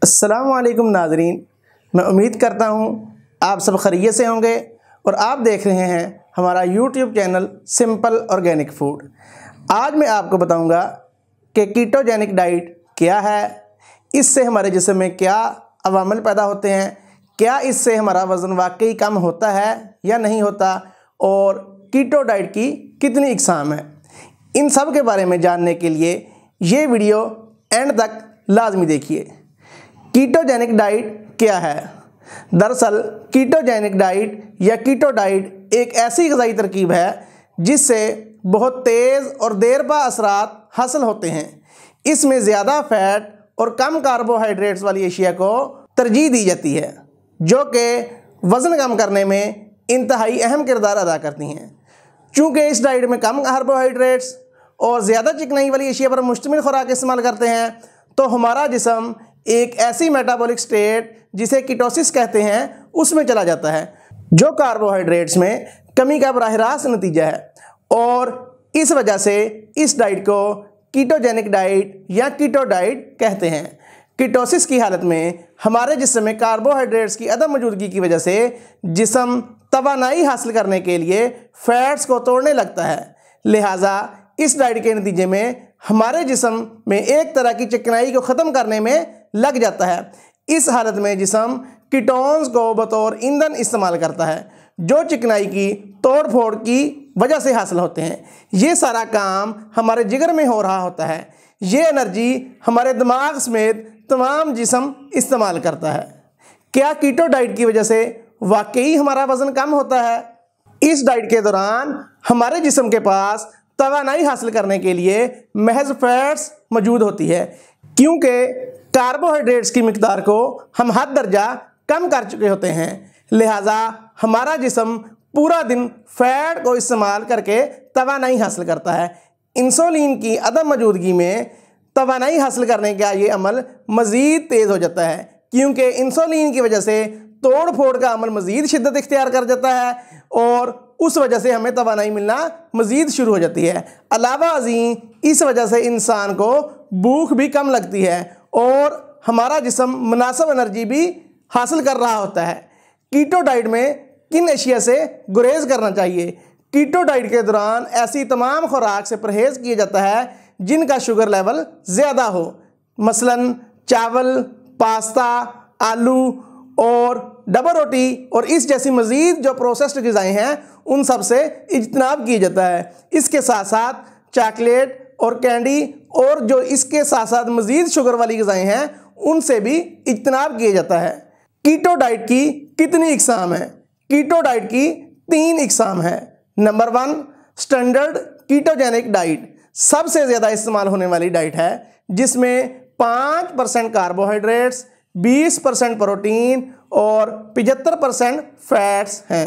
अस्सलामुअलैकुम नाज़रीन, मैं उम्मीद करता हूँ आप सब खैरियत से होंगे और आप देख रहे हैं हमारा YouTube channel simple organic food. आज मैं आपको बताऊँगा कि कीटोजेनिक डाइट क्या है, इससे हमारे जिस्म में क्या अवामिल पैदा होते हैं, क्या इससे हमारा वज़न वाकई कम होता है या नहीं होता, और कीटो डाइट की कितनी इकसाम है। इन सब के बारे में जानने के लिए ये वीडियो एंड तक लाजमी देखिए। कीटोजेनिक डाइट क्या है? दरअसल कीटोजेनिक डाइट या कीटो डाइट एक ऐसी ग़िज़ाई तरकीब है जिससे बहुत तेज़ और देरपा असरात हासिल होते हैं। इसमें ज़्यादा फैट और कम कार्बोहाइड्रेट्स वाली अशिया को तरजीह दी जाती है, जो कि वज़न कम करने में इंतहाई अहम किरदार अदा करती हैं। चूँकि इस डाइट में कम कार्बोहाइड्रेट्स और ज़्यादा चिकनाई वाली अशिया पर मुश्तमिल खुराक इस्तेमाल करते हैं, तो हमारा जिस्म एक ऐसी मेटाबॉलिक स्टेट जिसे कीटोसिस कहते हैं उसमें चला जाता है, जो कार्बोहाइड्रेट्स में कमी का बराह रास्त नतीजा है। और इस वजह से इस डाइट को कीटोजेनिक डाइट या कीटो डाइट कहते हैं। कीटोसिस की हालत में हमारे जिस्म में कार्बोहाइड्रेट्स की अदम मौजूदगी की वजह से जिस्म तवानाई हासिल करने के लिए फैट्स को तोड़ने लगता है। लिहाजा इस डाइट के नतीजे में हमारे जिस्म में एक तरह की चिकनाई को ख़त्म करने में लग जाता है। इस हालत में जिस्म कीटोन्स को बतौर ईंधन इस्तेमाल करता है, जो चिकनाई की तोड़ फोड़ की वजह से हासिल होते हैं। ये सारा काम हमारे जिगर में हो रहा होता है। ये एनर्जी हमारे दिमाग समेत तमाम जिस्म इस्तेमाल करता है। क्या कीटो डाइट की वजह से वाकई हमारा वज़न कम होता है? इस डाइट के दौरान हमारे जिस्म के पास तवानाई हासिल करने के लिए महज फैट्स मौजूद होती है, क्योंकि कार्बोहाइड्रेट्स की मिकदार को हम हद दर्जा कम कर चुके होते हैं। लिहाजा हमारा जिस्म पूरा दिन फैट को इस्तेमाल करके तवानाई हासिल करता है। इंसुलिन की अदम मौजूदगी में तवानाई हासिल करने का ये अमल मज़ीद तेज़ हो जाता है, क्योंकि इंसुलिन की वजह से तोड़ फोड़ का अमल मज़ीद शिद्दत इख्तियार कर जाता है और उस वजह से हमें तवानाई मिलना मज़ीद शुरू हो जाती है। अलावा अज़ीं इस वजह से इंसान को भूख भी कम लगती है और हमारा जिस्म मुनासिब एनर्जी भी हासिल कर रहा होता है। कीटो डाइट में किन अशिया से गुरेज करना चाहिए? कीटो डाइट के दौरान ऐसी तमाम खुराक से परहेज़ किया जाता है जिनका शुगर लेवल ज़्यादा हो, मसलन चावल, पास्ता, आलू और डबल रोटी और इस जैसी मज़ीद जो प्रोसेस्ड ग़िज़ाएँ हैं उन सब से इज्तनाब किया जाता है। इसके साथ साथ चॉकलेट और कैंडी और जो इसके साथ साथ मज़ीद शुगर वाली ग़िज़ाएँ हैं उनसे भी इज्तनाब किया जाता है। कीटो डाइट की कितनी इकसाम है? कीटो डाइट की 3 इकसाम है। नंबर 1, स्टैंडर्ड कीटोजेनिक डाइट सबसे ज़्यादा इस्तेमाल होने वाली डाइट है, जिसमें 5% कार्बोहाइड्रेट्स, 20% प्रोटीन और 75% फैट्स हैं।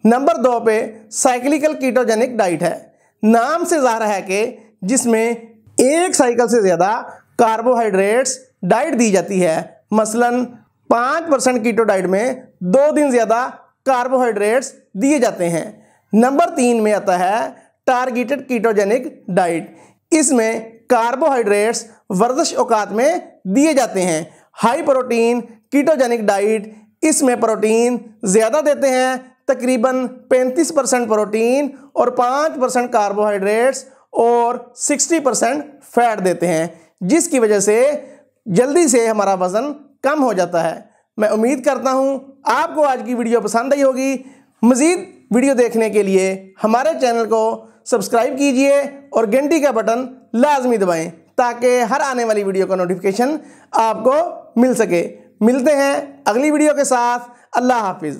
नंबर 2 पे साइक्लिकल कीटोजेनिक डाइट है। नाम से ज़ाहिर है कि जिसमें एक साइकिल से ज़्यादा कार्बोहाइड्रेट्स डाइट दी जाती है। मसलन 5% कीटो डाइट में 2 दिन ज़्यादा कार्बोहाइड्रेट्स दिए जाते हैं। नंबर 3 में आता है टारगेटेड कीटोजेनिक डाइट। इसमें कार्बोहाइड्रेट्स वर्जिश औकात में दिए जाते हैं। हाई प्रोटीन कीटोजेनिक डाइट, इसमें प्रोटीन ज़्यादा देते हैं, तकरीबन 35% प्रोटीन और 5% कार्बोहाइड्रेट्स और 60% फैट देते हैं, जिसकी वजह से जल्दी से हमारा वज़न कम हो जाता है। मैं उम्मीद करता हूँ आपको आज की वीडियो पसंद आई होगी। मज़ीद वीडियो देखने के लिए हमारे चैनल को सब्सक्राइब कीजिए और घंटी का बटन लाजमी दबाएं, ताकि हर आने वाली वीडियो का नोटिफिकेशन आपको मिल सके। मिलते हैं अगली वीडियो के साथ। अल्लाह हाफिज़।